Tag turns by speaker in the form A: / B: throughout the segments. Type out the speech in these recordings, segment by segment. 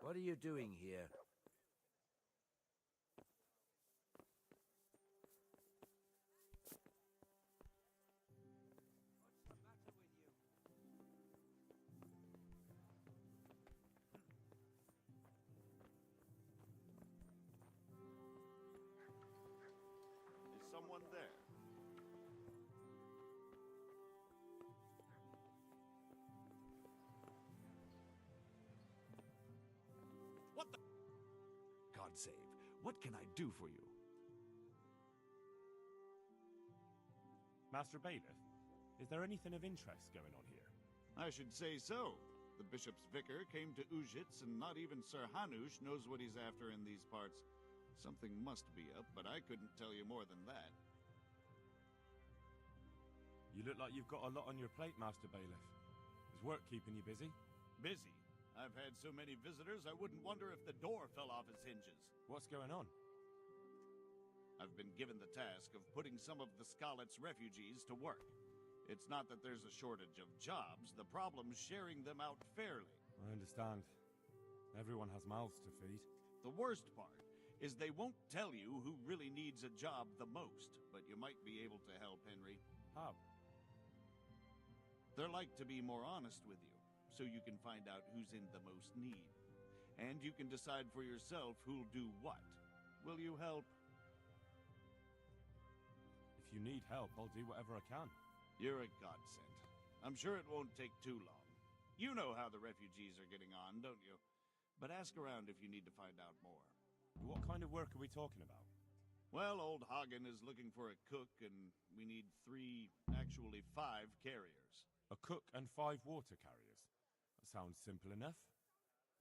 A: What are you doing here? What's the matter with you?
B: Is someone there?
C: What the? God save. What can I do for you?
D: Master Bailiff, is there anything of interest going on here?
B: I should say so. The bishop's vicar came to Ujits, and not even Sir Hanush knows what he's after in these parts. Something must be up, but I couldn't tell you more than that.
D: You look like you've got a lot on your plate, Master Bailiff. Is work keeping you busy?
B: Busy? I've had so many visitors, I wouldn't wonder if the door fell off its hinges.
D: What's going on?
B: I've been given the task of putting some of the Scarlet's refugees to work. It's not that there's a shortage of jobs, the problem's sharing them out fairly.
D: I understand. Everyone has mouths to feed.
B: The worst part is they won't tell you who really needs a job the most, but you might be able to help, Henry.
D: How?
B: They're like to be more honest with you, so you can find out who's in the most need. And you can decide for yourself who'll do what. Will you help?
D: If you need help, I'll do whatever I can.
B: You're a godsend. I'm sure it won't take too long. You know how the refugees are getting on, don't you? But ask around if you need to find out more.
D: What kind of work are we talking about?
B: Well, old Hagen is looking for a cook, and we need 5 carriers.
D: A cook and 5 water carriers. That sounds simple enough.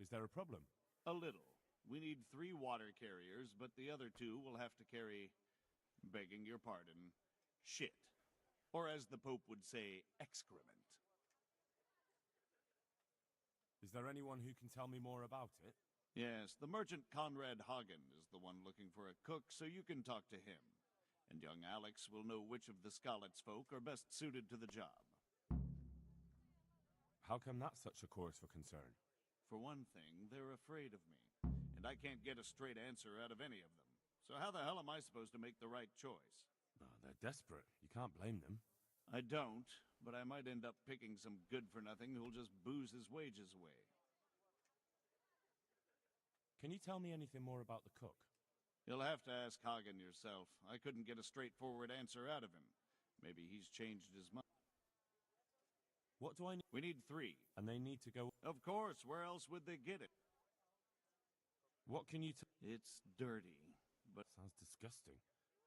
D: Is there a problem?
B: A little. We need 3 water carriers, but the other 2 will have to carry, begging your pardon, shit. Or as the Pope would say, excrement.
D: Is there anyone who can tell me more about it?
B: Yes, the merchant Conrad Hagen is the one looking for a cook, so you can talk to him. And young Alex will know which of the Scarlet's folk are best suited to the job.
D: How come that's such a cause for concern?
B: For one thing, they're afraid of me. And I can't get a straight answer out of any of them. So how the hell am I supposed to make the right choice?
D: Oh, they're desperate. You can't blame them.
B: I don't, but I might end up picking some good-for-nothing who'll just booze his wages away.
D: Can you tell me anything more about the cook?
B: You'll have to ask Hagen yourself. I couldn't get a straightforward answer out of him. Maybe he's changed his mind.
D: What do I need?
B: We need 3.
D: And they need to go...
B: Of course, where else would they get it?
D: What can you
B: It's dirty, but...
D: Sounds disgusting.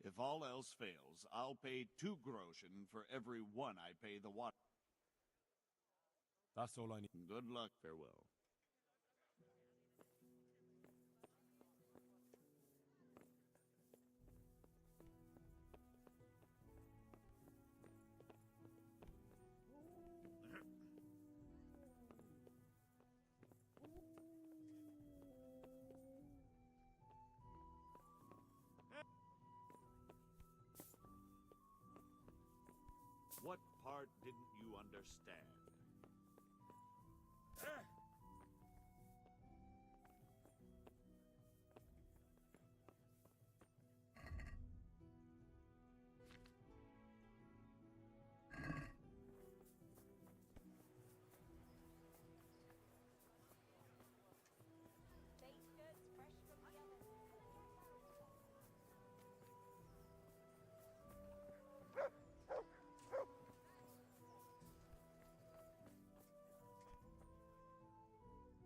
B: If all else fails, I'll pay 2 groschen for every 1 I pay the water.
D: That's all I need.
B: Good luck, farewell. What part didn't you understand?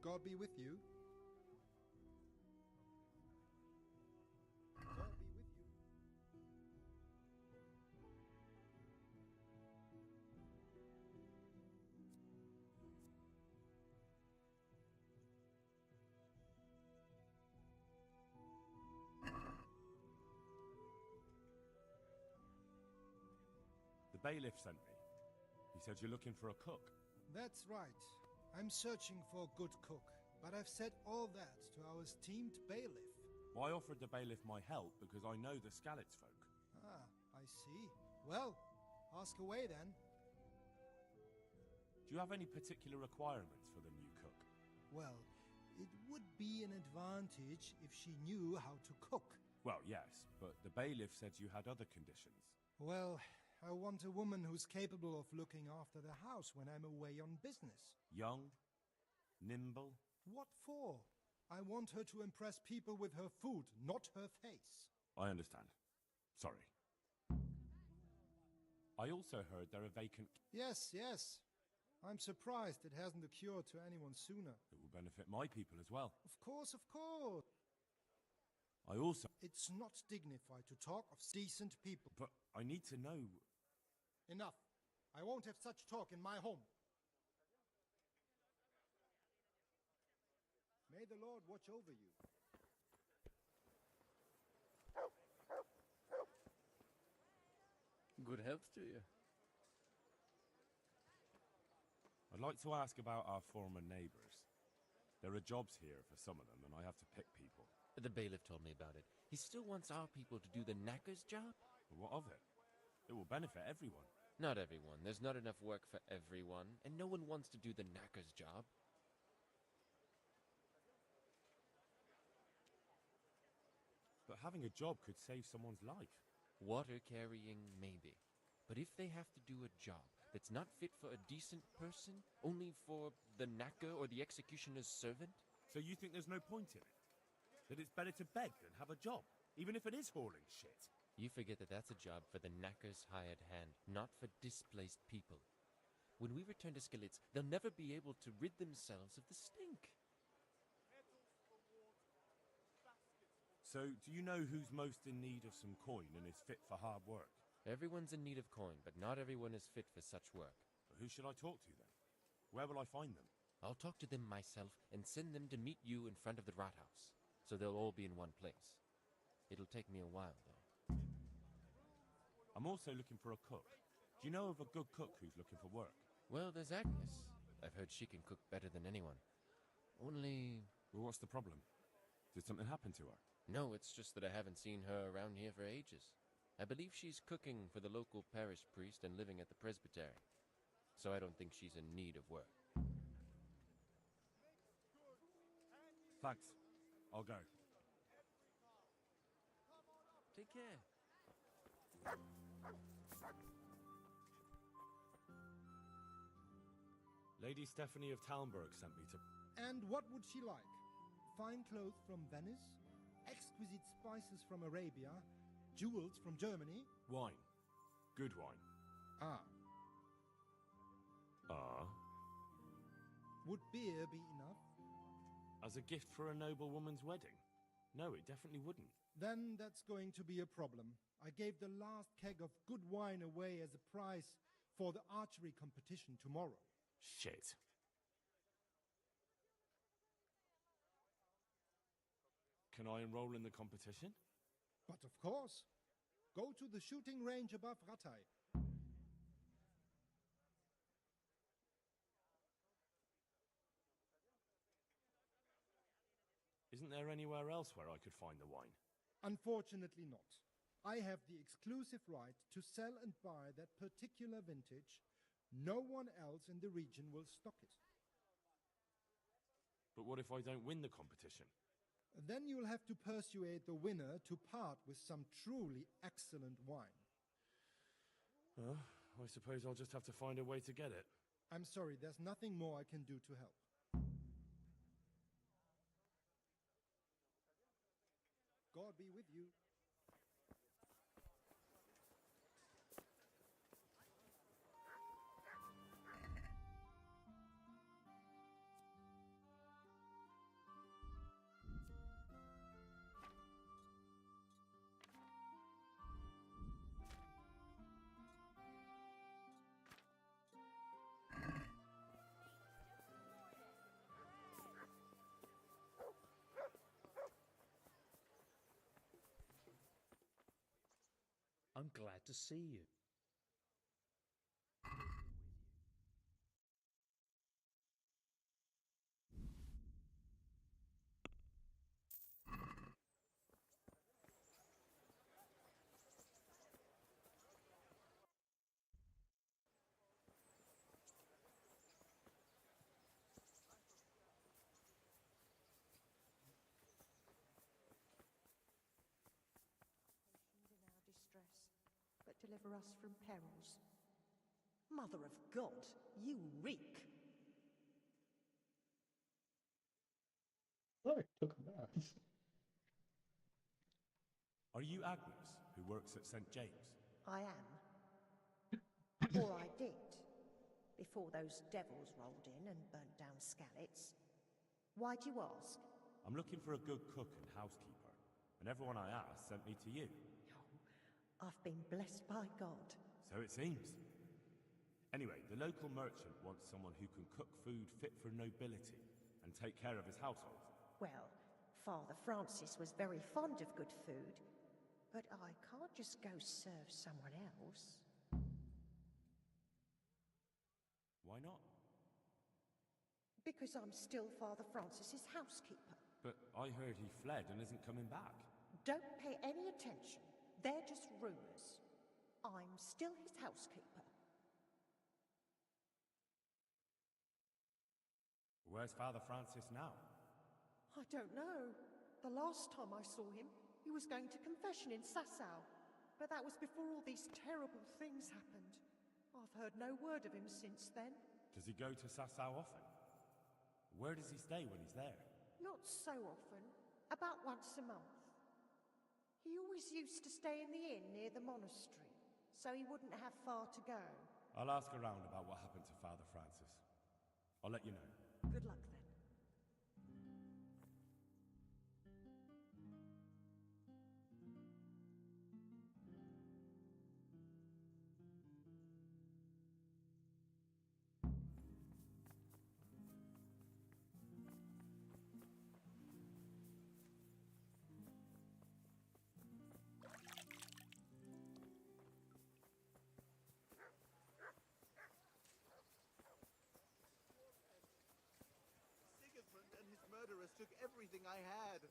E: God be with you. God be with you.
D: The bailiff sent me. He said you're looking for a cook.
E: That's right. I'm searching for a good cook, but I've said all that to our esteemed bailiff.
D: Well, I offered the bailiff my help because I know the Skalitz folk.
E: Ah, I see. Well, ask away then.
D: Do you have any particular requirements for the new cook?
E: Well, it would be an advantage if she knew how to cook.
D: Well, yes, but the bailiff said you had other conditions.
E: Well, I want a woman who's capable of looking after the house when I'm away on business.
D: Young, nimble.
E: What for? I want her to impress people with her food, not her face.
D: I understand. Sorry. I also heard there are vacant...
E: Yes, yes. I'm surprised it hasn't occurred to anyone sooner.
D: It will benefit my people as well.
E: Of course, of course.
D: I also...
E: It's not dignified to talk of decent people.
D: But I need to know...
E: Enough. I won't have such talk in my home. May the Lord watch over you.
F: Good health to you.
D: I'd like to ask about our former neighbors. There are jobs here for some of them, and I have to pick people.
F: The bailiff told me about it. He still wants our people to do the knacker's job?
D: But what of it? It will benefit everyone.
F: Not everyone. There's not enough work for everyone, and no one wants to do the knacker's job.
D: But having a job could save someone's life.
F: Water carrying, maybe. But if they have to do a job that's not fit for a decent person, only for the knacker or the executioner's servant?
D: So you think there's no point in it? That it's better to beg than have a job, even if it is hauling shit?
F: You forget that that's a job for the knacker's hired hand, not for displaced people. When we return to Skalitz, they'll never be able to rid themselves of the stink.
D: So, do you know who's most in need of some coin and is fit for hard work?
F: Everyone's in need of coin, but not everyone is fit for such work.
D: But who should I talk to then? Where will I find them?
F: I'll talk to them myself and send them to meet you in front of the Rathaus, so they'll all be in one place. It'll take me a while, though.
D: I'm also looking for a cook. Do you know of a good cook who's looking for work?
F: Well, there's Agnes. I've heard she can cook better than anyone. Only...
D: Well, what's the problem? Did something happen to her?
F: No, it's just that I haven't seen her around here for ages. I believe she's cooking for the local parish priest and living at the presbytery. So I don't think she's in need of work.
D: Thanks. I'll go.
F: Take care.
D: Lady Stephanie of Talmberg sent me to...
E: And what would she like? Fine clothes from Venice? Exquisite spices from Arabia? Jewels from Germany?
D: Wine. Good wine.
E: Ah. Would beer be enough?
D: As a gift for a noble woman's wedding? No, it definitely wouldn't.
E: Then that's going to be a problem. I gave the last keg of good wine away as a prize for the archery competition tomorrow.
D: Shit. Can I enroll in the competition?
E: But of course. Go to the shooting range above Rattay.
D: Isn't there anywhere else where I could find the wine?
E: Unfortunately not. I have the exclusive right to sell and buy that particular vintage. No one else in the region will stock it.
D: But what if I don't win the competition?
E: Then you'll have to persuade the winner to part with some truly excellent wine.
D: I suppose I'll just have to find a way to get it.
E: I'm sorry, there's nothing more I can do to help. God be with you.
G: I'm glad to see you. deliver us from perils. Mother of God, you reek!
H: Oh, I took a bath.
D: Are you Agnes, who works at St. James?
G: I am. Or I did, before those devils rolled in and burnt down Skalitz. Why do you ask?
D: I'm looking for a good cook and housekeeper, and everyone I asked sent me to you.
G: Oh, I've been blessed by God.
D: So it seems. Anyway, the local merchant wants someone who can cook food fit for nobility and take care of his household.
G: Well, Father Francis was very fond of good food, but I can't just go serve someone else.
D: Why not?
G: Because I'm still Father Francis's housekeeper.
D: But I heard he fled and isn't coming back.
G: Don't pay any attention. They're just rumors. I'm still his housekeeper.
D: Where's Father Francis now?
G: I don't know. The last time I saw him, he was going to confession in Sasau. But that was before all these terrible things happened. I've heard no word of him since then.
D: Does he go to Sasau often? Where does he stay when he's there?
G: Not so often. About once a month. He always used to stay in the inn near the monastery, so he wouldn't have far to go.
D: I'll ask around about what happened to Father Francis. I'll let you know.
G: Good luck then.
A: Sigismund and his murderers took everything I had.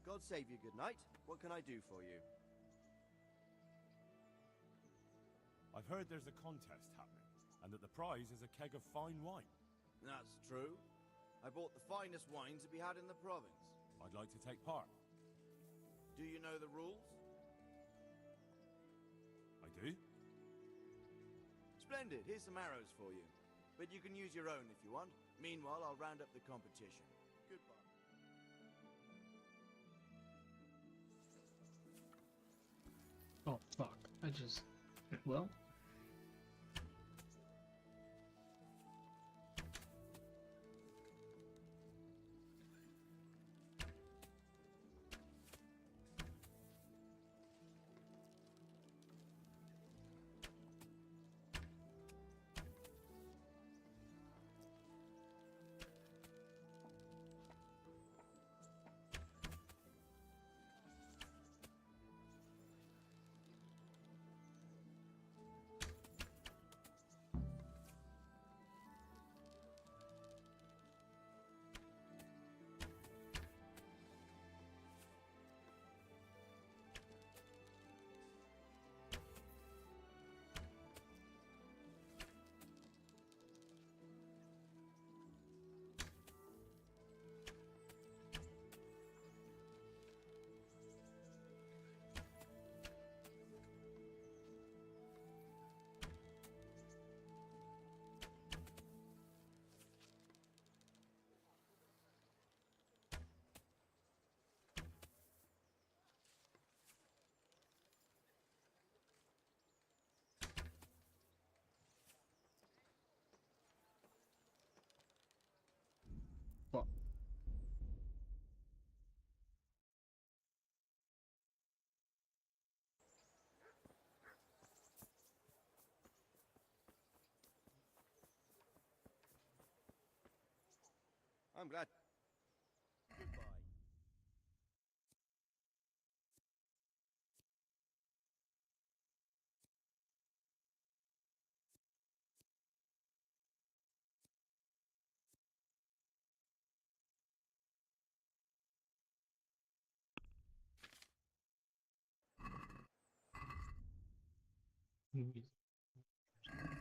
I: God save you, good night. What can I do for you?
D: I've heard there's a contest happening, and that the prize is a keg of fine wine.
I: That's true. I bought the finest wine to be had in the province.
D: I'd like to take part.
I: Do you know the rules?
D: I do?
I: Splendid. Here's some arrows for you. But you can use your own if you want. Meanwhile, I'll round up the competition. Goodbye.
H: Oh, fuck. I just... Well...
I: I'm glad. Goodbye.
H: Movies.
I: Take care.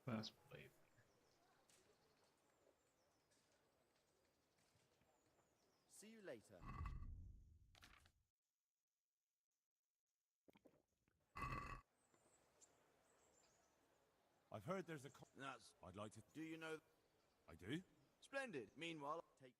H: Fast wave.
I: See you later.
D: I've heard there's a.
I: That's.
D: I'd like to.
I: Do you know?
D: I do.
I: Splendid. Meanwhile, take.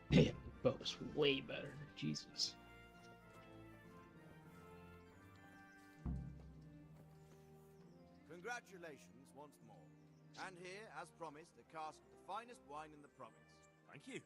H: Yeah, the bow's way better. Jesus.
I: Congratulations once more. And here, as promised, a cask of the finest wine in the province.
D: Thank you.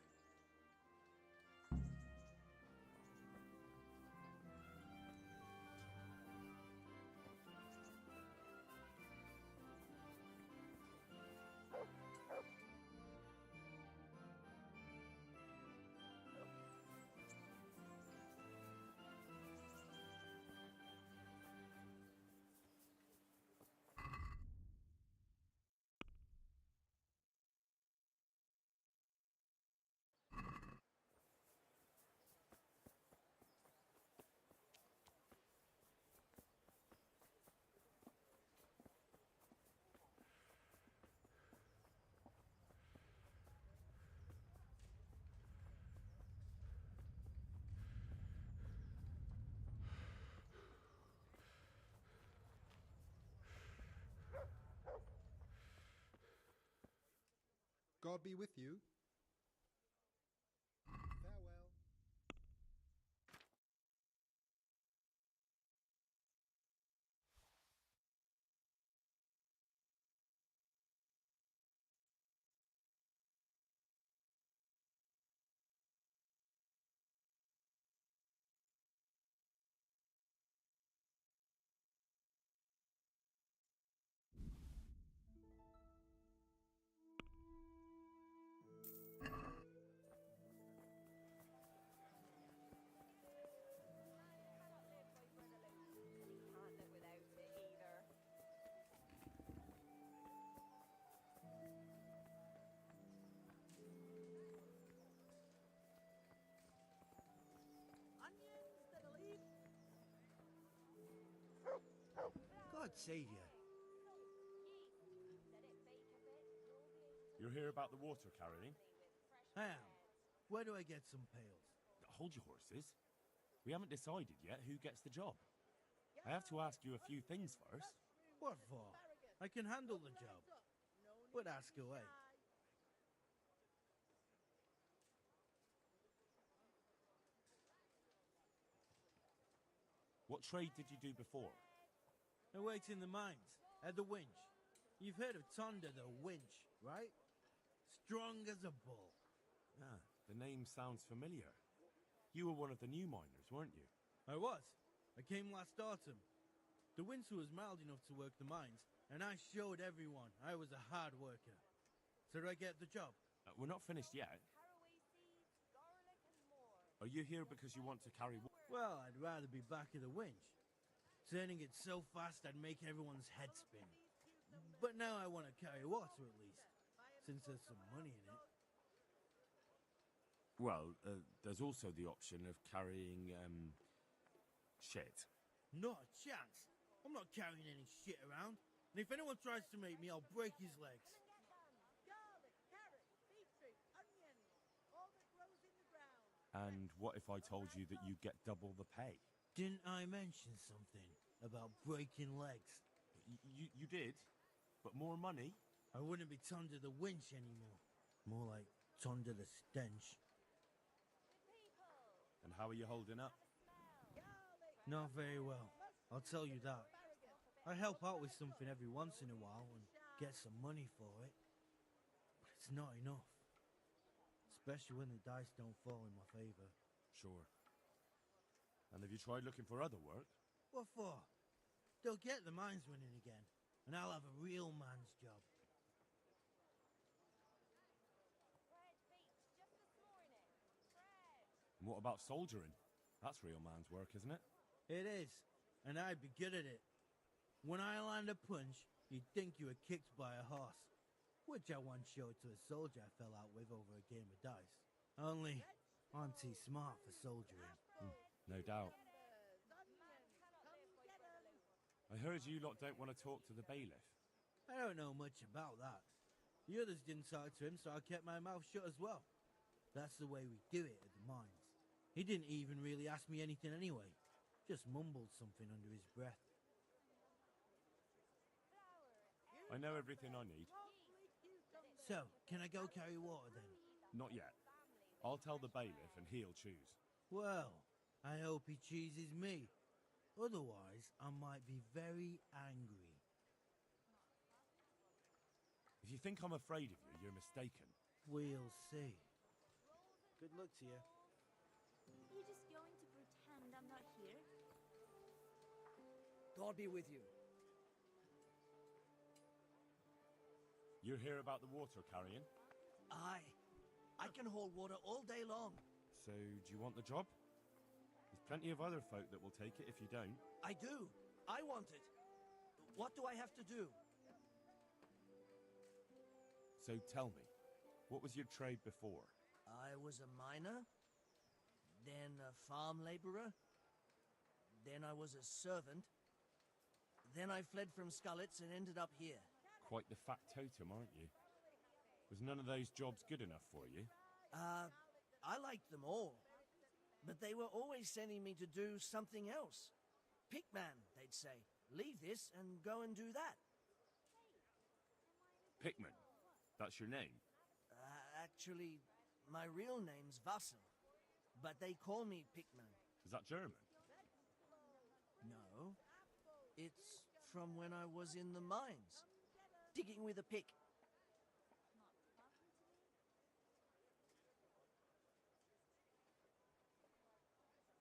E: God be with you.
I: God save you.
D: You're here about the water carrying?
J: I am. Where do I get some pails?
D: Hold your horses. We haven't decided yet who gets the job. I have to ask you a few things first.
J: What for? I can handle the job. But ask away.
D: What trade did you do before?
J: I worked in the mines, at the winch. You've heard of Tonda, the winch, right? Strong as a bull.
D: Ah, the name sounds familiar. You were one of the new miners, weren't you?
J: I was. I came last autumn. The winter was mild enough to work the mines, and I showed everyone I was a hard worker. So did I get the job?
D: We're not finished yet. Are you here because you want to carry
J: Well, I'd rather be back at the winch. Turning it so fast I'd make everyone's head spin. But now I want to carry water at least, since there's some money in it.
D: Well, there's also the option of carrying, shit.
J: Not a chance. I'm not carrying any shit around. And if anyone tries to make me, I'll break his legs.
D: And what if I told you that you get double the pay?
J: Didn't I mention something about breaking legs?
D: You did, but more money?
J: I wouldn't be Tonda the winch anymore. More like Tonda the stench.
D: And how are you holding up?
J: Not very well, I'll tell you that. I help out with something every once in a while and get some money for it. But it's not enough. Especially when the dice don't fall in my favor.
D: Sure. And have you tried looking for other work?
J: What for? They'll get the mines running again, and I'll have a real man's job.
D: And what about soldiering? That's real man's work, isn't it?
J: It is, and I'd be good at it. When I land a punch, you'd think you were kicked by a horse. Which I once showed to a soldier I fell out with over a game of dice. Only, I'm too smart for soldiering.
D: No doubt. I heard you lot don't want to talk to the bailiff.
J: I don't know much about that. The others didn't talk to him, so I kept my mouth shut as well. That's the way we do it at the mines. He didn't even really ask me anything anyway. Just mumbled something under his breath.
D: I know everything I need.
J: So, can I go carry water then?
D: Not yet. I'll tell the bailiff and he'll choose.
J: Well, I hope he chooses me. Otherwise, I might be very angry.
D: If you think I'm afraid of you, you're mistaken.
J: We'll see.
I: Good luck to you.
K: You just going to pretend I'm not here?
L: God be with you.
D: You're here about the water carrying?
L: Aye. I can haul water all day long.
D: So, do you want the job? There's plenty of other folk that will take it if you don't.
L: I do. I want it. What do I have to do?
D: So tell me, what was your trade before?
L: I was a miner, then a farm laborer, then I was a servant, then I fled from Skullets and ended up here.
D: Quite the factotum, aren't you? Was none of those jobs good enough for you?
L: I liked them all. But they were always sending me to do something else. Pickman, they'd say. Leave this and go and do that.
D: Pickman? That's your name?
L: Actually, my real name's Vassal. But they call me Pickman.
D: Is that German?
L: No. It's from when I was in the mines. Digging with a pick.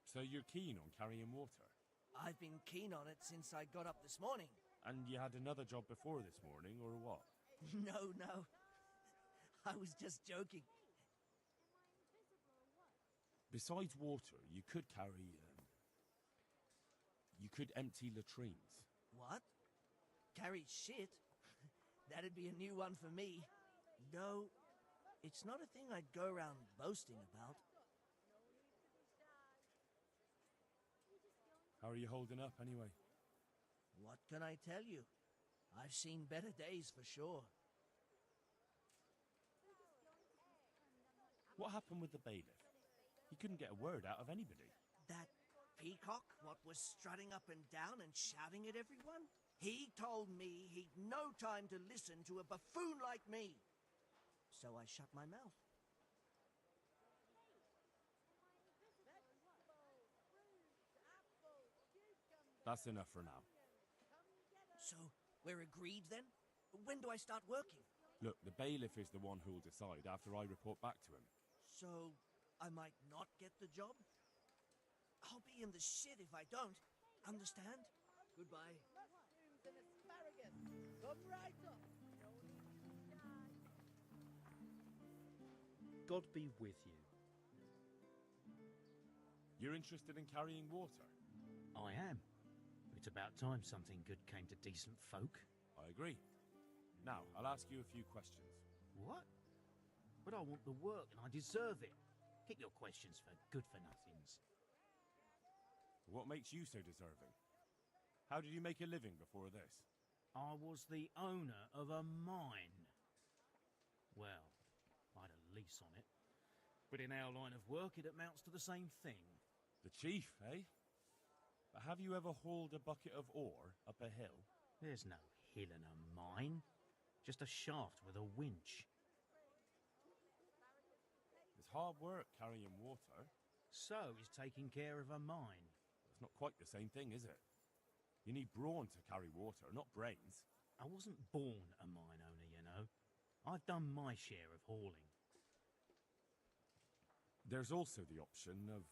D: So you're keen on carrying water?
L: I've been keen on it since I got up this morning.
D: And you had another job before this morning, or what?
L: No. I was just joking.
D: Besides water, you could carry, you could empty latrines.
L: What? Carry shit? That'd be a new one for me. No, it's not a thing I'd go around boasting about.
D: How are you holding up, anyway?
L: What can I tell you? I've seen better days for sure.
D: What happened with the bailiff? He couldn't get a word out of anybody.
L: That peacock, what was strutting up and down and shouting at everyone? He told me he'd no time to listen to a buffoon like me. So I shut my mouth.
D: That's enough for now.
L: So, we're agreed then? When do I start working?
D: Look, the bailiff is the one who'll decide after I report back to him.
L: So, I might not get the job? I'll be in the shit if I don't. Understand? Goodbye.
A: Mushrooms and asparagus. Come right up.
M: God be with you.
D: You're interested in carrying water?
M: I am. It's about time something good came to decent folk.
D: I agree. Now, I'll ask you a few questions.
M: What? But I want the work and I deserve it. Keep your questions for good-for-nothings.
D: What makes you so deserving? How did you make a living before this?
M: I was the owner of a mine. Well, I had a lease on it. But in our line of work, it amounts to the same thing.
D: The chief, eh? But have you ever hauled a bucket of ore up a hill?
M: There's no hill in a mine. Just a shaft with a winch.
D: It's hard work carrying water.
M: So is taking care of a mine.
D: It's not quite the same thing, is it? You need brawn to carry water, not brains.
M: I wasn't born a mine owner, you know. I've done my share of hauling.
D: There's also the option of,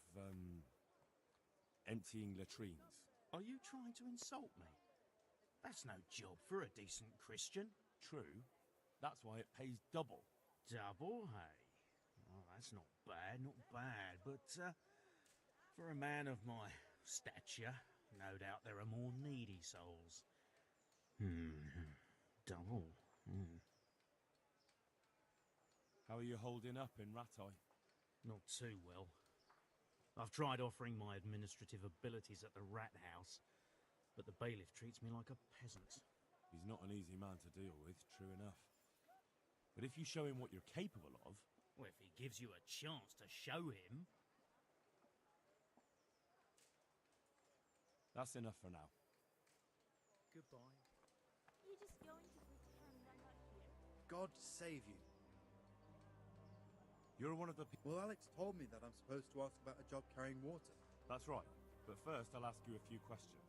D: emptying latrines.
M: Are you trying to insult me? That's no job for a decent Christian.
D: True. That's why it pays double.
M: Double, hey? Oh, that's not bad, not bad. But, for a man of my stature, no doubt there are more needy souls. Double.
D: How are you holding up in Ratai?
M: Not too well. I've tried offering my administrative abilities at the rat house, but the bailiff treats me like a peasant.
D: He's not an easy man to deal with, true enough. But if you show him what you're capable of...
M: Well, if he gives you a chance to show him...
D: That's enough for now.
M: Goodbye.
K: You're just going to pretend I'm not here?
A: God save you.
D: You're one of the people...
A: Well, Alex told me that I'm supposed to ask about a job carrying water.
D: That's right. But first, I'll ask you a few questions.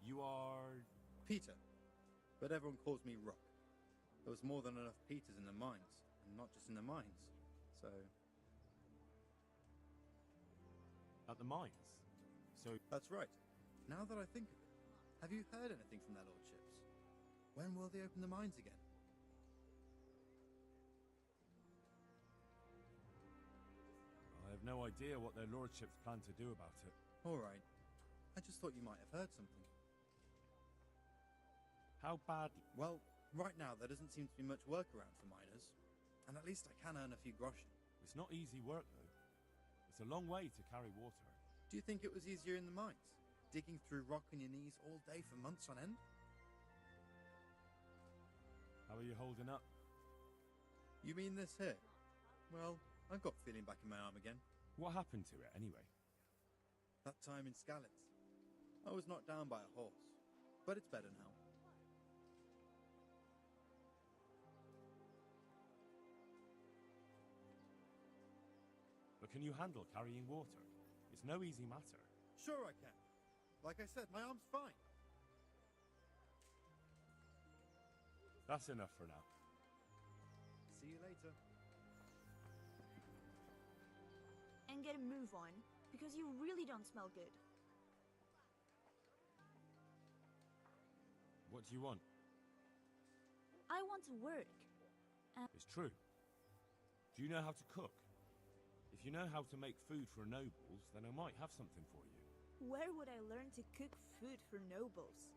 D: You are...
A: Peter. But everyone calls me Rock. There was more than enough Peters in the mines. And not just in the mines. So...
D: At the mines? So...
A: That's right. Now that I think of it, have you heard anything from their lordships? When will they open the mines again?
D: I have no idea what their lordships plan to do about it.
A: All right. I just thought you might have heard something.
D: How bad...
A: Well, right now there doesn't seem to be much work around for miners. And at least I can earn a few groschen.
D: It's not easy work, though. It's a long way to carry water.
A: Do you think it was easier in the mines? Digging through rock on your knees all day for months on end?
D: How are you holding up?
A: You mean this here? Well, I've got feeling back in my arm again.
D: What happened to it, anyway?
A: That time in Skalitz. I was knocked down by a horse. But it's better now.
D: But can you handle carrying water? It's no easy matter.
A: Sure I can. Like I said, my arm's fine.
D: That's enough for now.
A: See you later.
K: And get a move on, because you really don't smell good.
D: What do you want?
K: I want to work.
D: It's true. Do you know how to cook? If you know how to make food for nobles, then I might have something for you.
K: Where would I learn to cook food for nobles?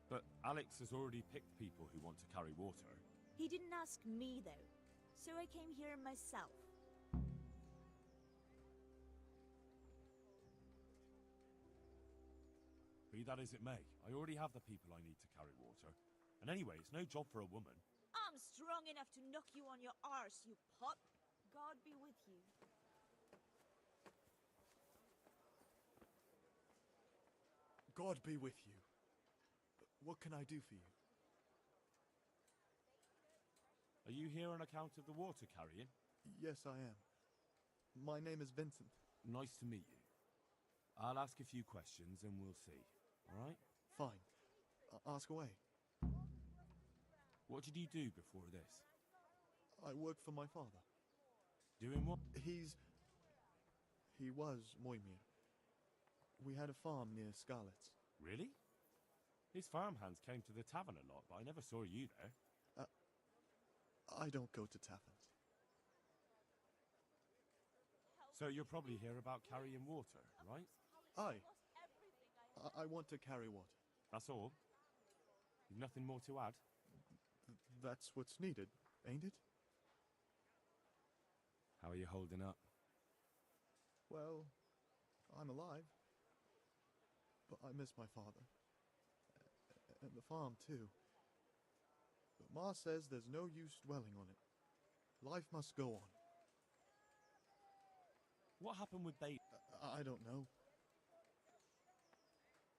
D: But Alex has already picked people who want to carry water.
K: He didn't ask me, though, so I came here myself.
D: Who Be that as it may, I already have the people I need to carry water. And anyway, it's no job for a woman.
K: I'm strong enough to knock you on your arse, you pup. God be with you.
N: God be with you. What can I do for you?
D: Are you here on account of the water carrying?
N: Yes, I am. My name is Vincent.
D: Nice to meet you. I'll ask a few questions and we'll see. All right?
N: Fine. Ask away.
D: What did you do before this?
N: I work for my father.
D: Doing what?
N: He was Moimir. We had a farm near Scarlet's.
D: Really? His farmhands came to the tavern a lot, but I never saw you there.
N: I don't go to taverns.
D: So you're probably here about carrying water, right?
N: I want to carry water.
D: That's all? You've nothing more to add?
N: That's what's needed, ain't it?
D: How are you holding up?
N: Well, I'm alive. But I miss my father. And the farm, too. But Ma says there's no use dwelling on it. Life must go on.
D: What happened with Baby?
N: I don't know.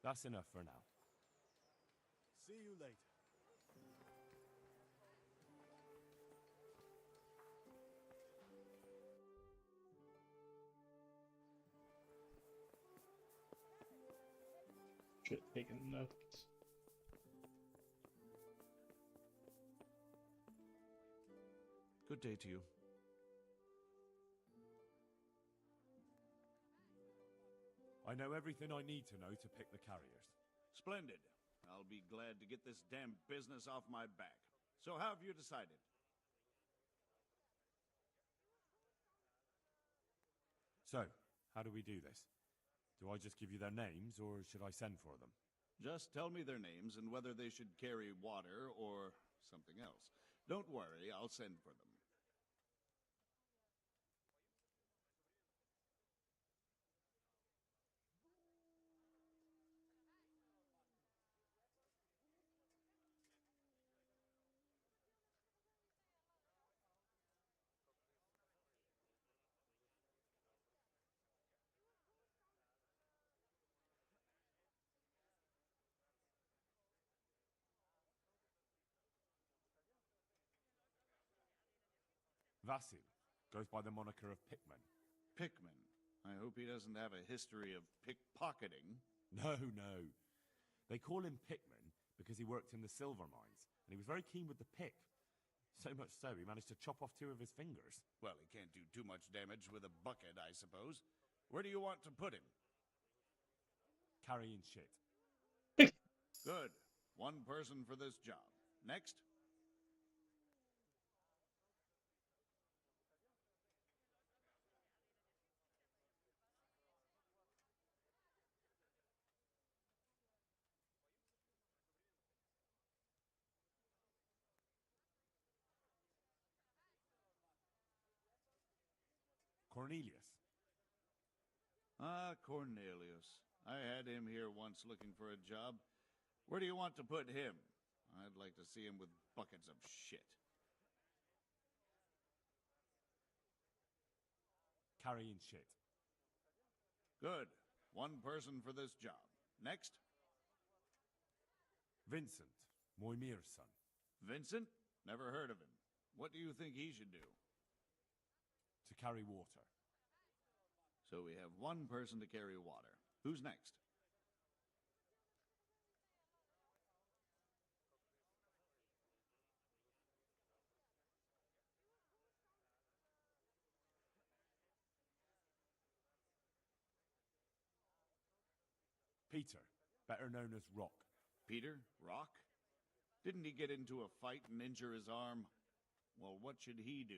D: That's enough for now.
N: See you later.
H: Shit, taking notes.
B: Good day to you.
D: I know everything I need to know to pick the carriers.
B: Splendid. I'll be glad to get this damn business off my back. So how have you decided?
D: So, how do we do this? Do I just give you their names, or should I send for them?
B: Just tell me their names and whether they should carry water or something else. Don't worry, I'll send for them.
D: Vasil goes by the moniker of Pickman.
B: Pickman. I hope he doesn't have a history of pickpocketing.
D: No, no. They call him Pickman because he worked in the silver mines, and he was very keen with the pick. So much so, he managed to chop off 2 of his fingers.
B: Well, he can't do too much damage with a bucket, I suppose. Where do you want to put him?
D: Carrying shit.
B: Good. 1 person for this job. Next.
D: Cornelius.
B: Ah, Cornelius. I had him here once looking for a job. Where do you want to put him? I'd like to see him with buckets of shit.
D: Carrying shit.
B: Good. 1 person for this job. Next.
D: Vincent, Moimir's son.
B: Vincent? Never heard of him. What do you think he should do?
D: To carry water.
B: So we have 1 person to carry water. Who's next?
D: Peter, better known as Rock.
B: Peter? Rock? Didn't he get into a fight and injure his arm? Well, what should he do?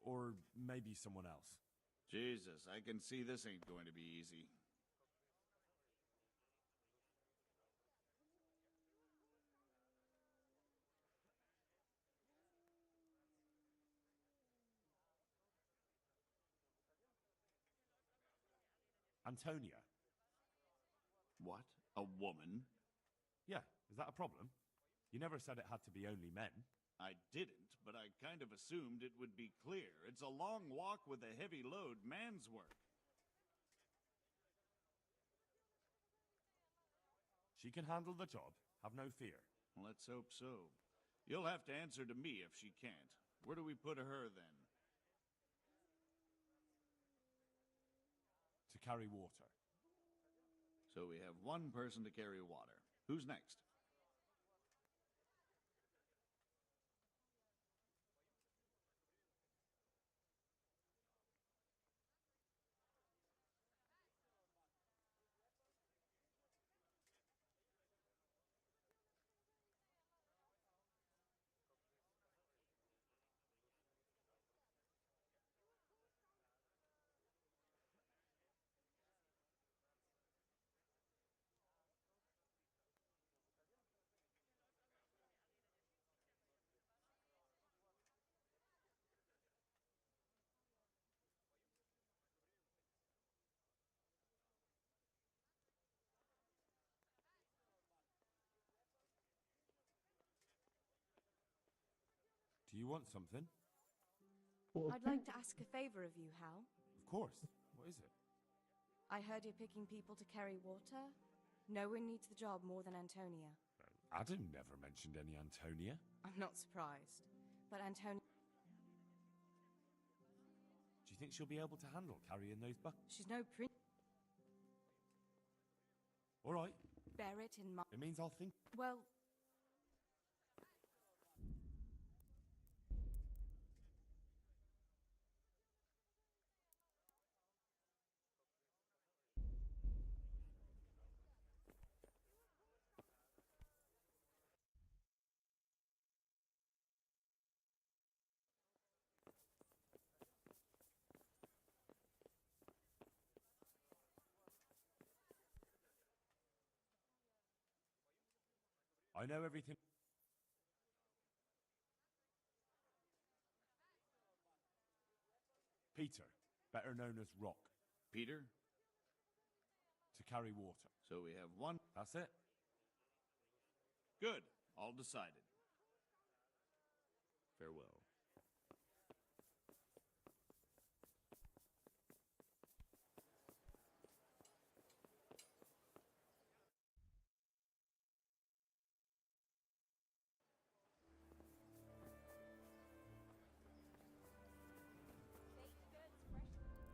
D: Or maybe someone else.
B: Jesus, I can see this ain't going to be easy.
D: Antonia.
B: What? A woman?
D: Yeah, is that a problem? You never said it had to be only men.
B: I didn't, but I kind of assumed it would be clear. It's a long walk with a heavy load, man's work.
D: She can handle the job. Have no fear.
B: Let's hope so. You'll have to answer to me if she can't. Where do we put her, then?
D: To carry water.
B: So we have one person to carry water. Who's next?
D: Do you want something?
O: I'd like to ask a favor of you, Hal.
D: Of course. What is it?
O: I heard you're picking people to carry water. No one needs the job more than Antonia.
D: Adam never mentioned any Antonia.
O: I'm not surprised. But Antonia...
D: Do you think she'll be able to handle carrying those buckets?
O: She's no prince.
D: All right.
O: Bear it in mind.
D: It means I'll think.
O: Well...
D: I know everything. Peter, better known as Rock.
B: Peter?
D: To carry water.
B: So we have one.
D: That's it.
B: Good. All decided. Farewell.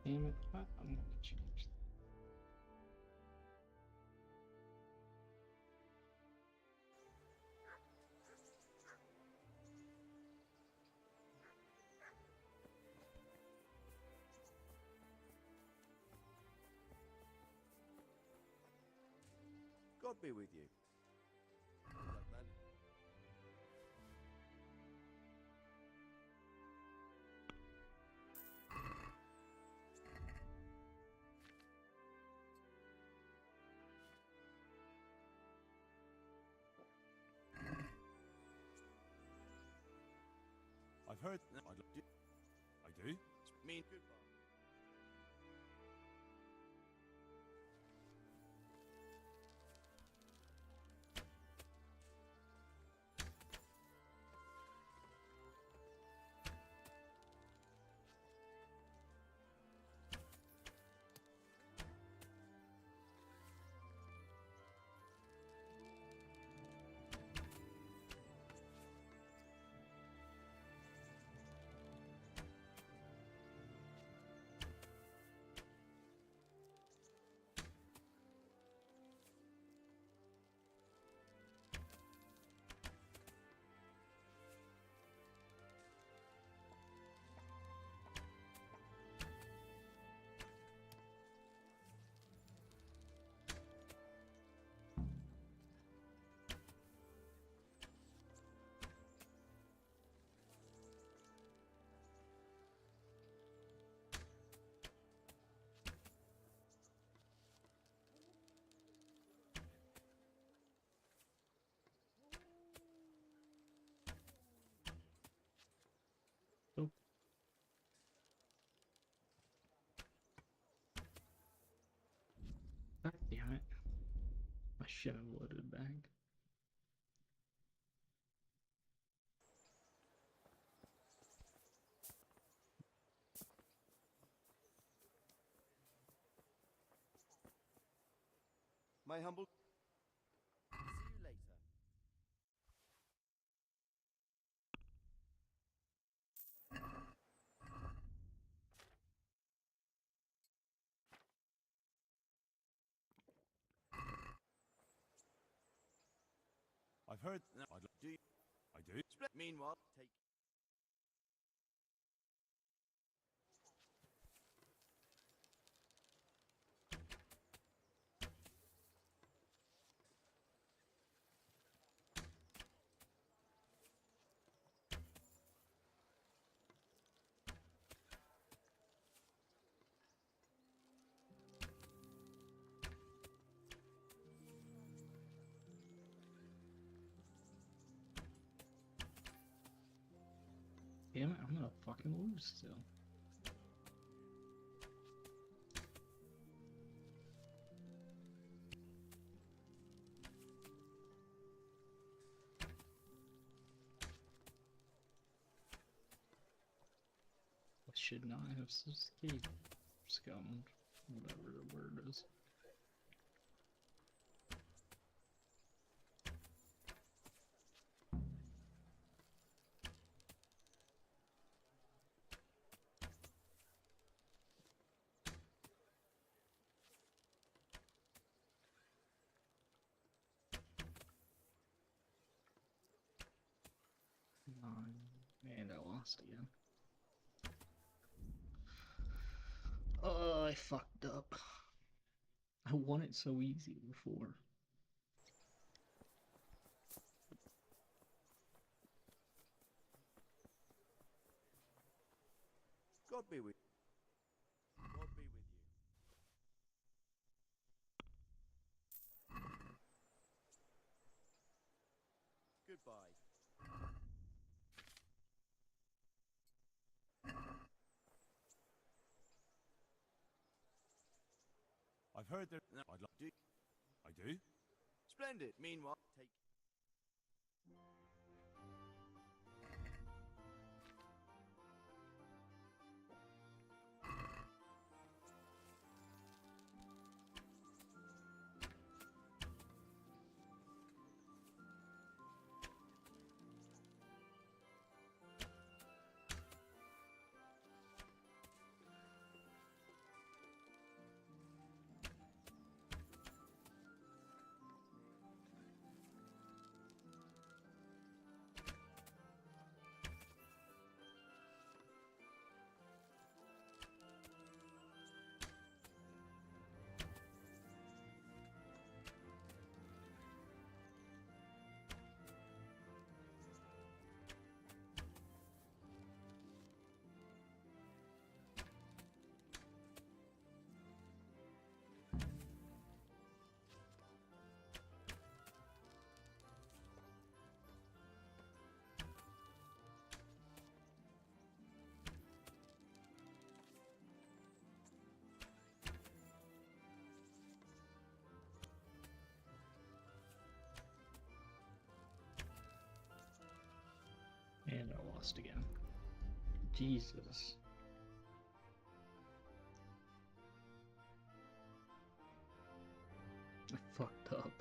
H: Damn it. I'm gonna change.
I: God be with you. Right, man.
D: I've heard. I do.
I: Mean goodbye.
H: Shit, I loaded bag.
I: My humble. See you later.
D: I've heard.
I: No, do you?
D: I do.
I: Meanwhile, take.
H: Damn it, I'm gonna fucking lose still. Should not have scummed, whatever the word is. And I lost again. Oh, I fucked up. I won it so easy before.
I: God be with you. God be with you. Goodbye.
D: I've heard there.
I: No,
D: I'd like.
I: do.
D: I do.
I: Splendid. Meanwhile, take.
H: And I lost again. Jesus. I fucked up.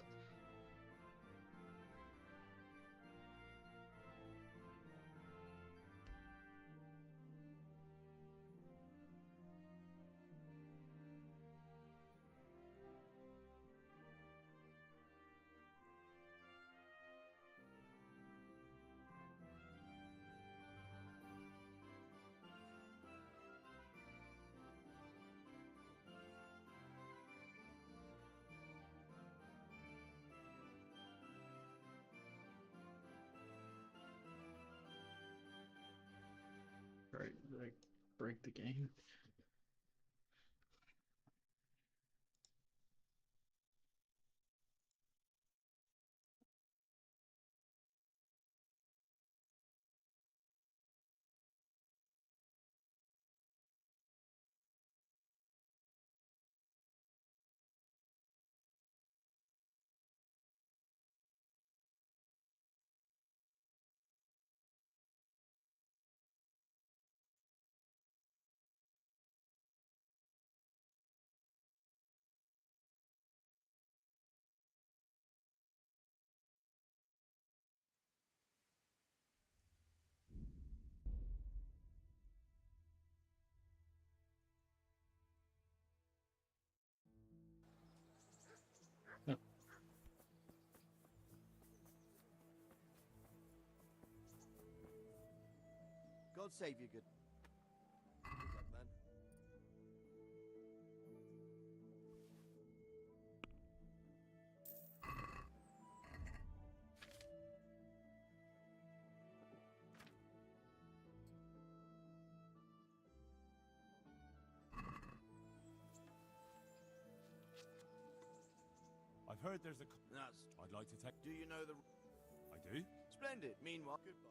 H: Right, like break the game.
I: God save you, good. Good luck, man.
D: I've heard there's a...
I: That's...
D: I'd like to take...
I: Do you know the...
D: I do?
I: Splendid. Meanwhile, goodbye.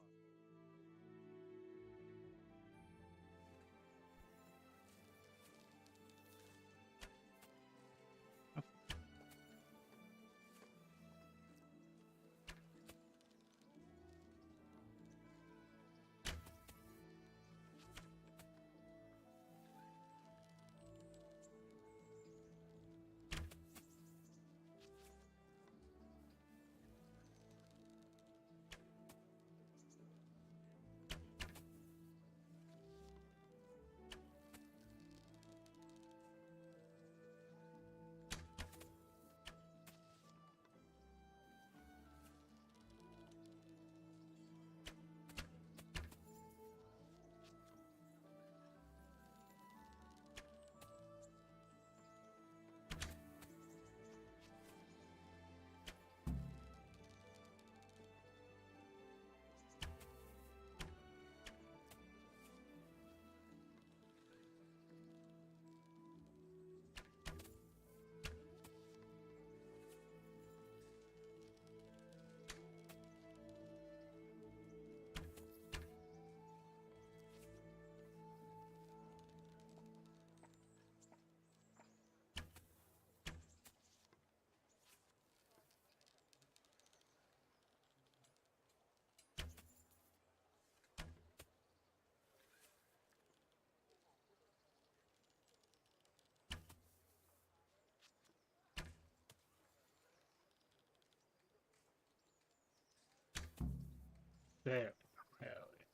H: There. Hell yeah.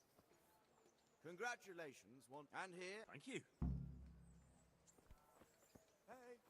I: Congratulations, one and here.
D: Thank you.
I: Hey.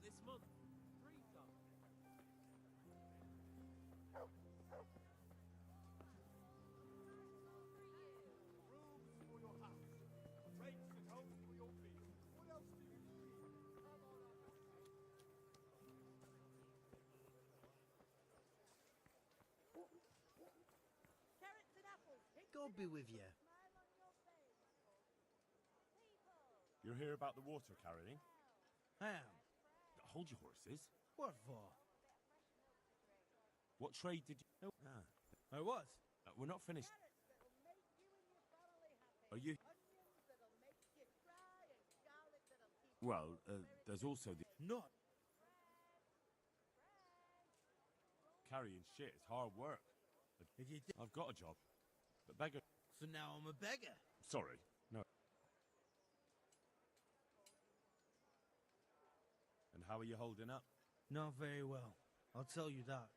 F: This month. 3 times.
C: Rooms for your house. Drakes and homes for your field. What else do you need?
L: Carrots and apples. God be with you.
D: You're here about the water carrying?
J: Ham.
D: Hold your horses.
J: What for?
D: What trade did you...
J: I was.
D: We're not finished. Are you... Well, there's also the...
J: Not.
D: Carrying shit is hard work.
J: If you
D: I've got a job. But beggar...
J: So now I'm a beggar.
D: Sorry. No. And how are you holding up?
J: Not very well. I'll tell you that.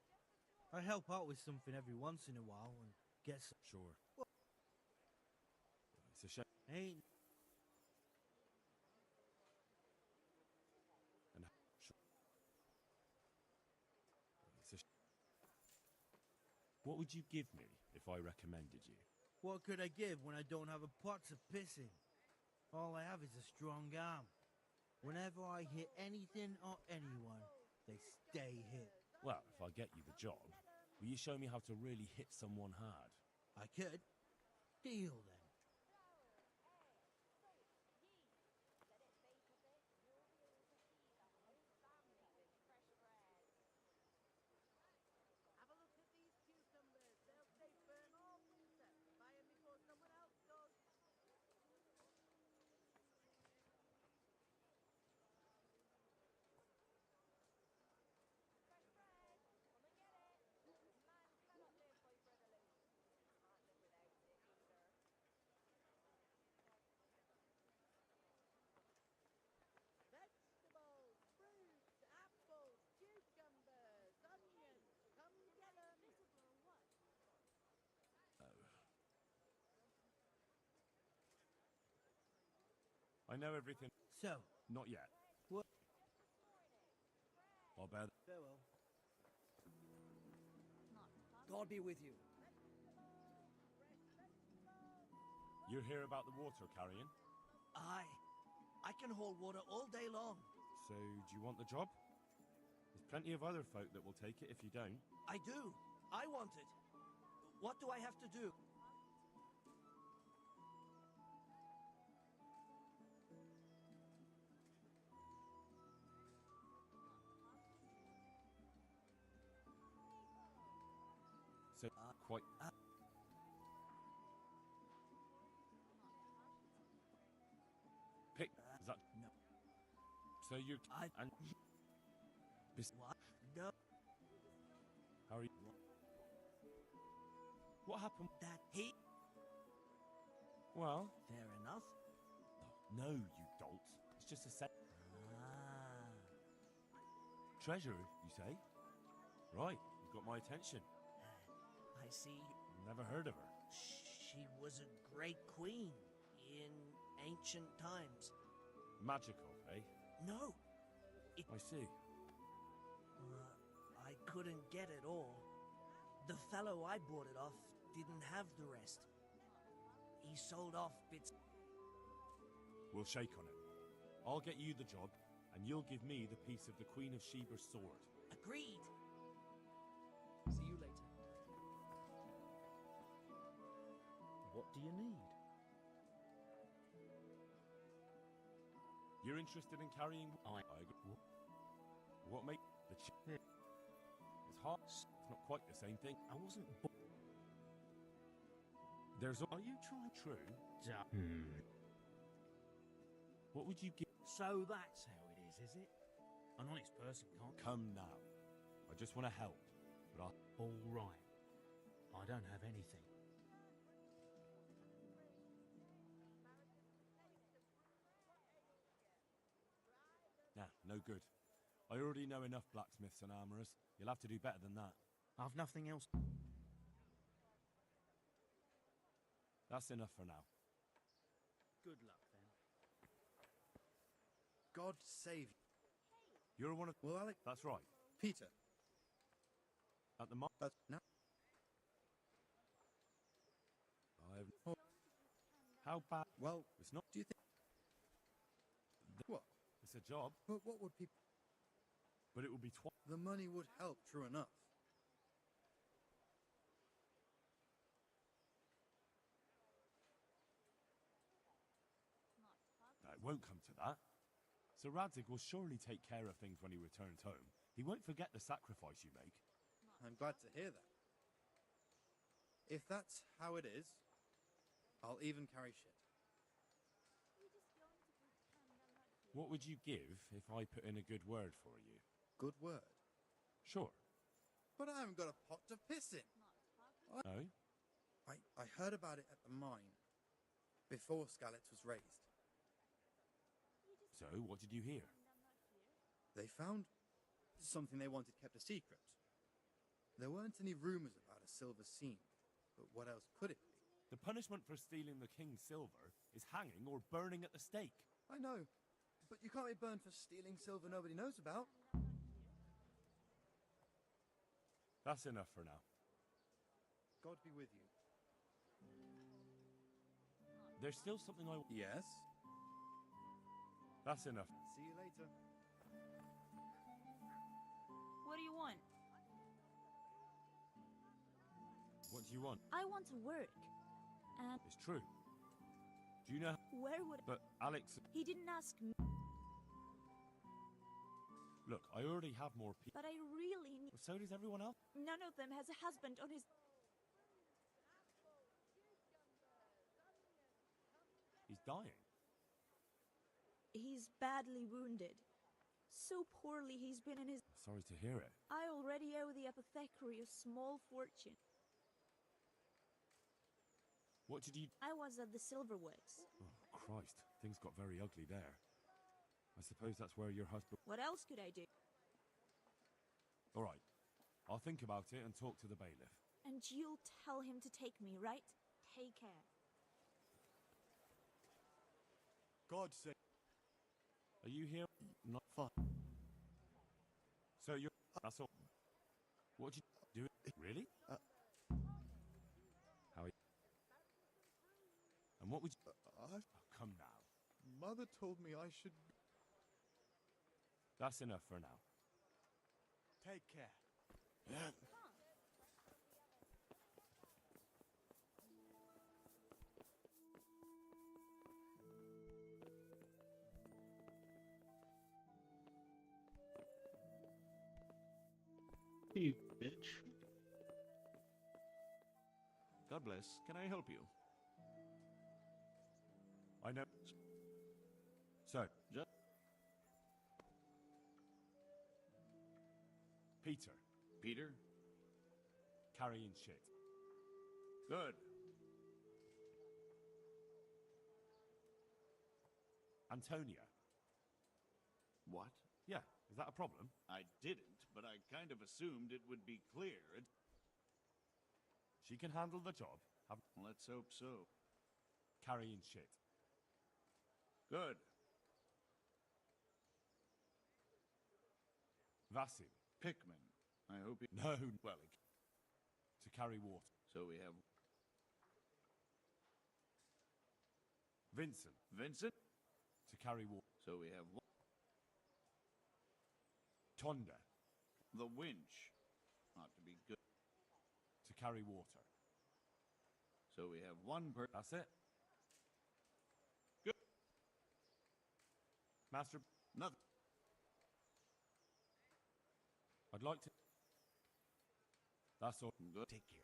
J: I help out with something every once in a while and get some...
D: Sure. It's a shame.
J: Ain't...
D: And sure. It's a what would you give me if I recommended you?
J: What could I give when I don't have a pot to piss in? All I have is a strong arm. Whenever I hit anything or anyone, they stay hit.
D: Well, if I get you the job, will you show me how to really hit someone hard?
J: I could. Deal then.
L: Have a look at these cucumbers. They'll stay burnt all winter. Buy them before someone else does.
D: I know everything.
J: So,
D: Not yet.
J: what?
D: I'll bear.
L: Farewell. God be with you.
D: You hear about the water carrying?
L: Aye. I can haul water all day long.
D: So, do you want the job? There's plenty of other folk that will take it if you don't.
L: I do. I want it. What do I have to do?
D: So, quite. Pick. Is that.
L: No.
D: So you. And.
L: What? No.
D: How are you? What happened?
L: That he.
D: Well.
L: Fair enough.
D: No, you dolt. It's just a set.
L: Ah.
D: Treasure, you say? Right, you've got my attention.
L: I see.
D: Never heard of her.
L: She was a great queen in ancient times.
D: Magical, eh?
L: No.
D: I see.
L: I couldn't get it all. The fellow I bought it off didn't have the rest. He sold off bits.
D: We'll shake on it. I'll get you the job, and you'll give me the piece of the Queen of Sheba's sword.
L: Agreed.
H: See you later. What do you need?
D: You're interested in carrying... I agree. What make the It's hard. It's not quite the same thing. I wasn't... There's... Are you trying true? What would you give...
M: So that's how it is it? An honest person can't...
D: Come now. I just want to help, but I...
M: All right. I don't have anything.
D: Nah, no good. I already know enough blacksmiths and armourers. You'll have to do better than that.
M: I've nothing else.
D: That's enough for now.
M: Good luck, then.
A: God save you.
D: You're one of...
A: Well, Alec...
D: That's right.
A: Peter.
D: At the moment...
A: That's... Now...
D: How bad...
A: Well...
D: It's not...
A: Do you think... What?
D: It's a job.
A: But what would people...
D: But it would be
A: The money would help, true enough.
D: No, it won't come to that. Sir Radzig will surely take care of things when he returns home. He won't forget the sacrifice you make.
A: I'm glad to hear that. If that's how it is, I'll even carry shit.
D: What would you give if I put in a good word for you?
A: Good word?
D: Sure.
A: But I haven't got a pot to piss in.
D: No?
A: I heard about it at the mine, before Skalitz was raised.
D: So, what did you hear?
A: They found something they wanted kept a secret. There weren't any rumors about a silver seam, but what else could it be?
D: The punishment for stealing the king's silver is hanging or burning at the stake.
A: I know, but you can't be burned for stealing silver nobody knows about.
D: That's enough for now.
A: God be with you.
D: There's still something I...
A: Yes?
D: That's enough.
A: See you later.
K: What do you want?
D: What do you want?
K: I want to work. And
D: It's true. Do you know...
K: where would...
D: But Alex...
K: He didn't ask me.
D: Look, I already have more people.
K: But I really need...
D: So does everyone else.
K: None of them has a husband on his...
D: He's dying.
K: He's badly wounded. So poorly he's been in his...
D: Sorry to hear it.
K: I already owe the apothecary a small fortune.
D: What did you...
K: I was at the Silverworks.
D: Oh, Christ. Things got very ugly there. I suppose that's where your husband...
K: What else could I do?
D: All right. I'll think about it and talk to the bailiff.
K: And you'll tell him to take me, right? Take care.
N: God save...
D: Are you here? Not
N: fun.
D: So you're. That's all. What did you do? Really? How are you? And what would you.
N: Oh,
D: come now.
N: Mother told me I should.
D: That's enough for now.
C: Take care.
H: You bitch.
B: God bless. Can I help you?
D: I know. So,
B: Just
D: Peter,
B: Peter?
D: carrying shit.
B: Good.
D: Antonia.
B: What?
D: Yeah, is that a problem?
B: I didn't, but I kind of assumed it would be clear.
D: She can handle the job.
B: Let's hope so.
D: Carrying shit.
B: Good.
D: Vasim.
B: Pickman. I hope he...
D: No, well, to carry water.
B: So we have...
D: Vincent.
B: Vincent?
D: To carry water.
B: So we have...
D: Tonda.
B: The winch. Not to be good.
D: To carry water.
B: So we have one per...
D: That's it.
B: Good.
D: Master...
B: Nothing.
D: I'd like to... That's all.
B: Good.
D: Take care.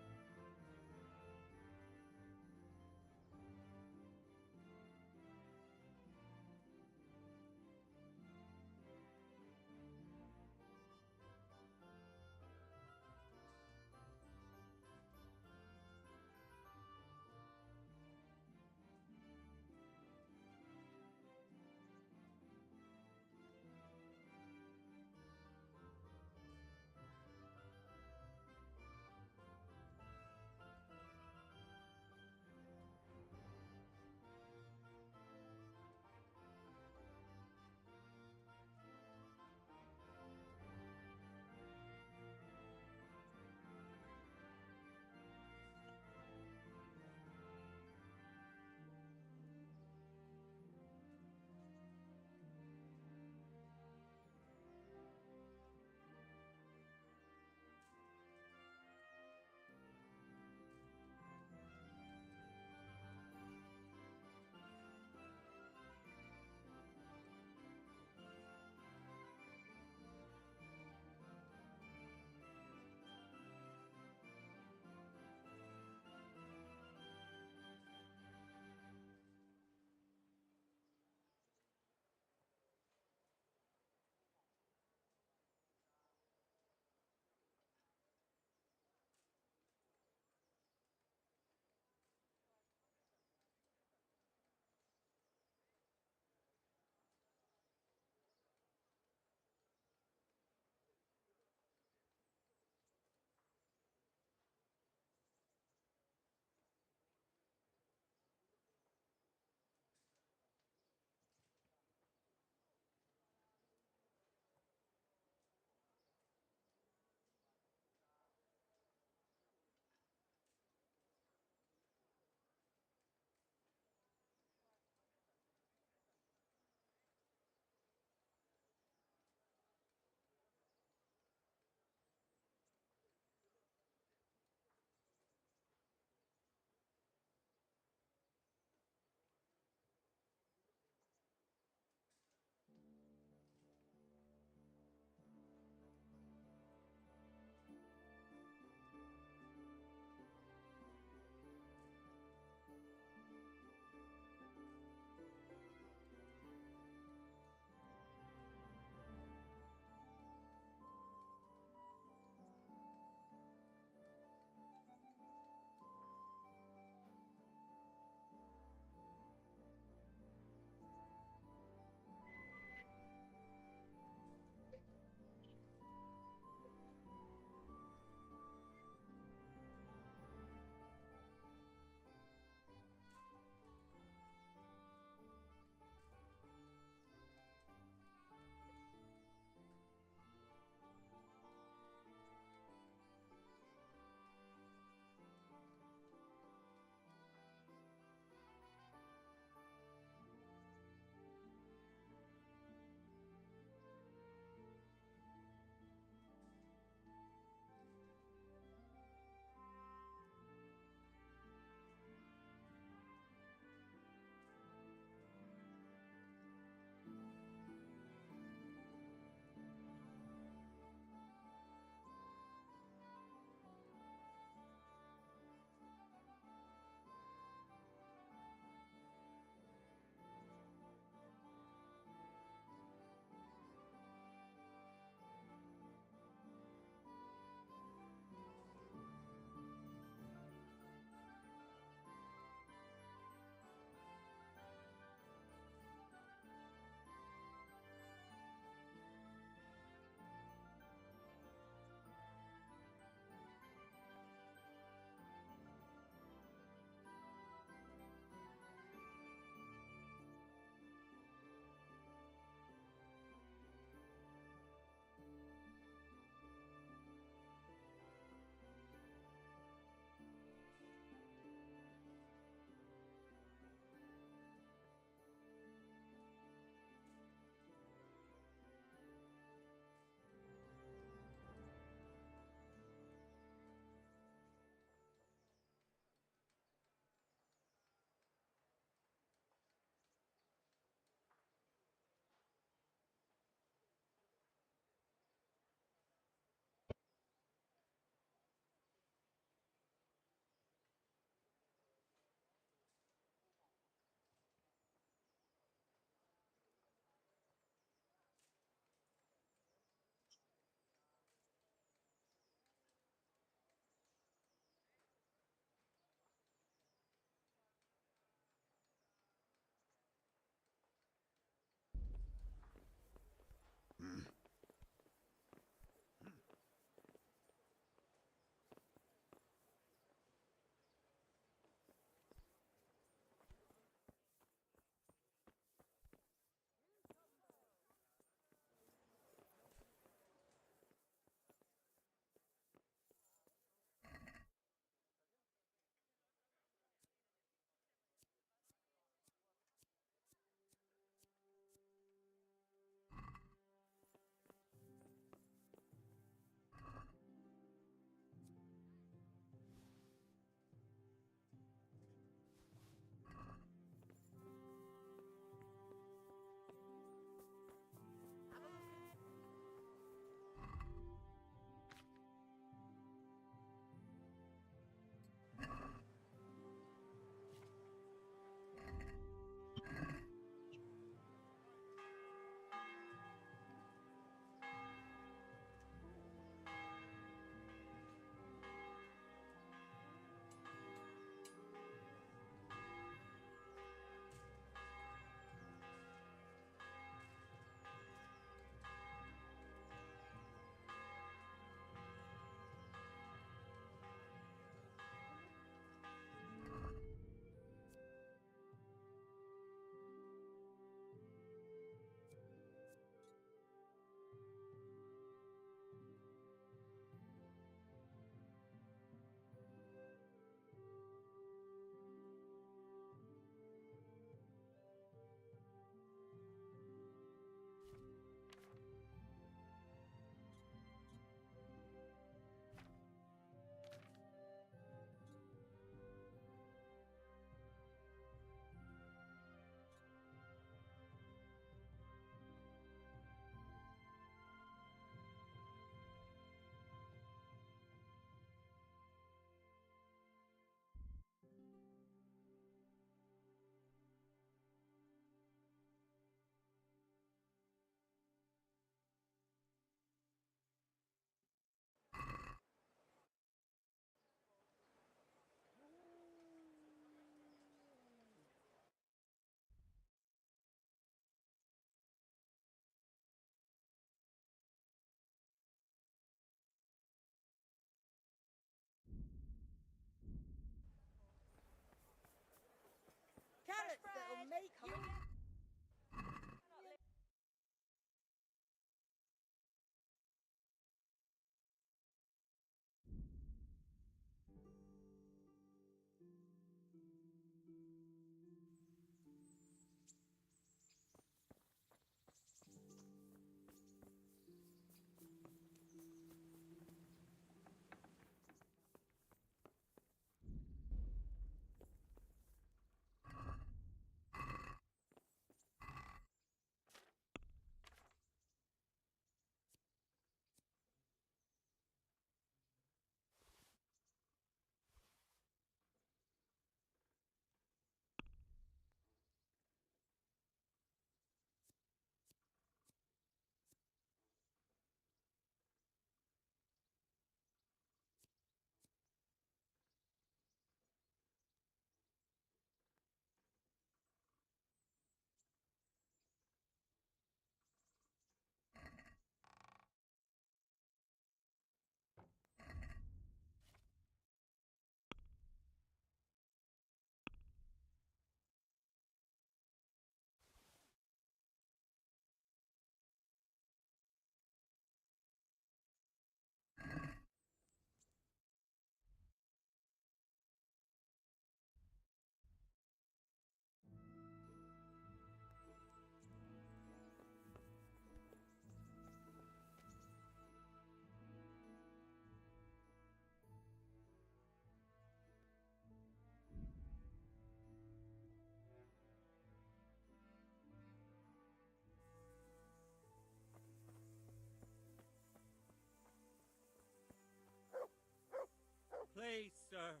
C: Please, sir,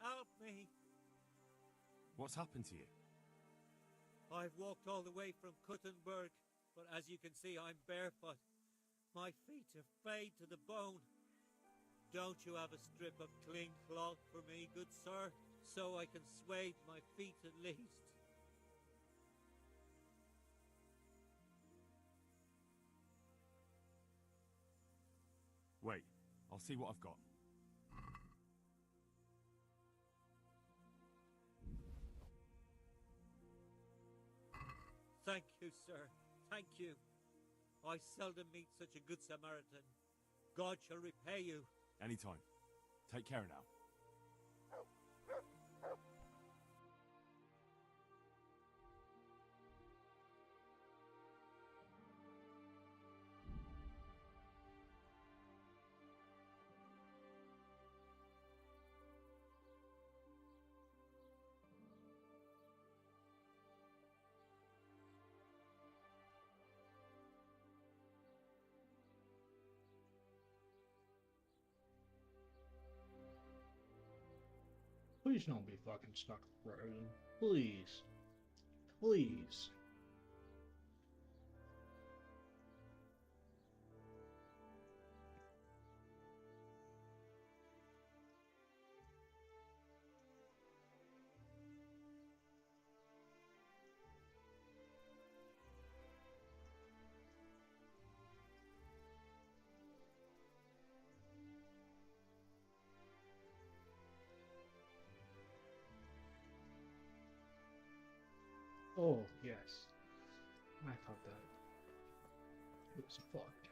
C: help me.
D: What's happened to you?
C: I've walked all the way from Kuttenberg, but as you can see, I'm barefoot. My feet are frayed to the bone. Don't you have a strip of clean cloth for me, good sir, so I can swathe my feet at least?
D: Wait, I'll see what I've got.
C: Thank you, sir. Thank you. I seldom meet such a good Samaritan. God shall repay you.
D: Anytime. Take care now.
H: Please don't be fucking stuck frozen. Please. Please. Oh, yes. I thought that it was fucked.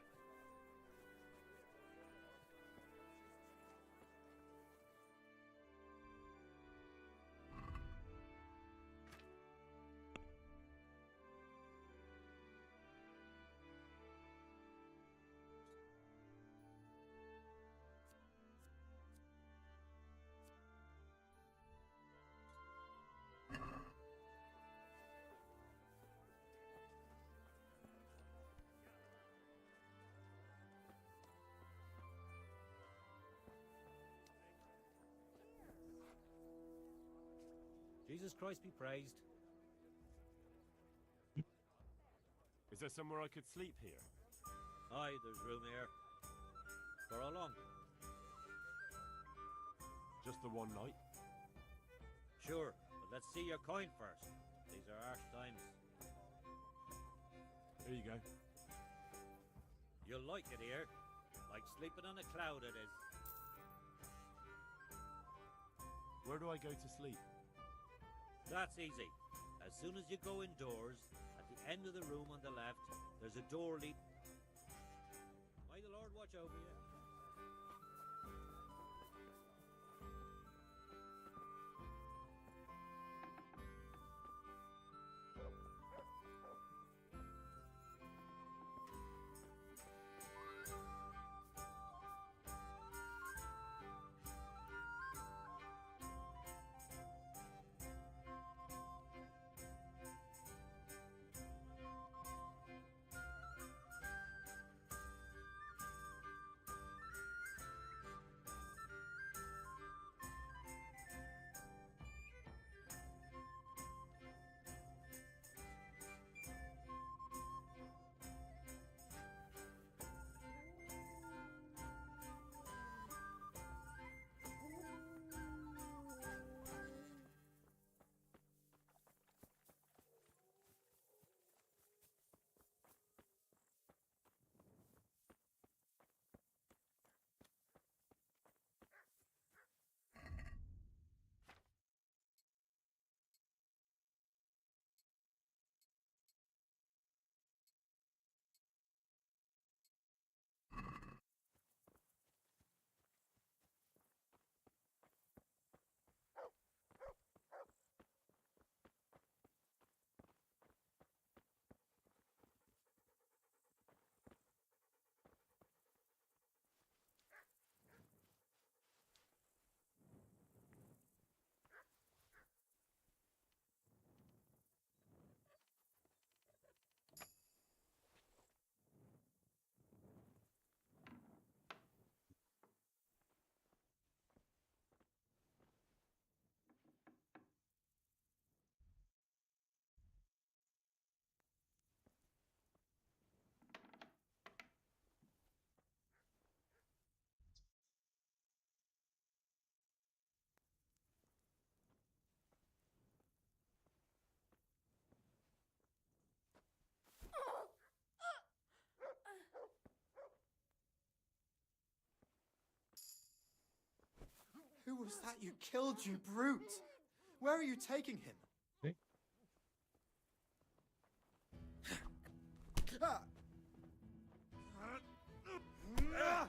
C: Jesus Christ be praised.
D: Is there somewhere I could sleep here?
C: Aye, there's room here. For how long?
D: Just the one night?
C: Sure, but let's see your coin first. These are harsh times.
D: Here you go.
C: You'll like it here. Like sleeping on a cloud it is.
D: Where do I go to sleep?
C: That's easy. As soon as you go indoors, at the end of the room on the left, there's a door lead. May the Lord watch over you.
A: Who was that you killed, you brute? Where are you taking him?
P: Okay.
A: Ah!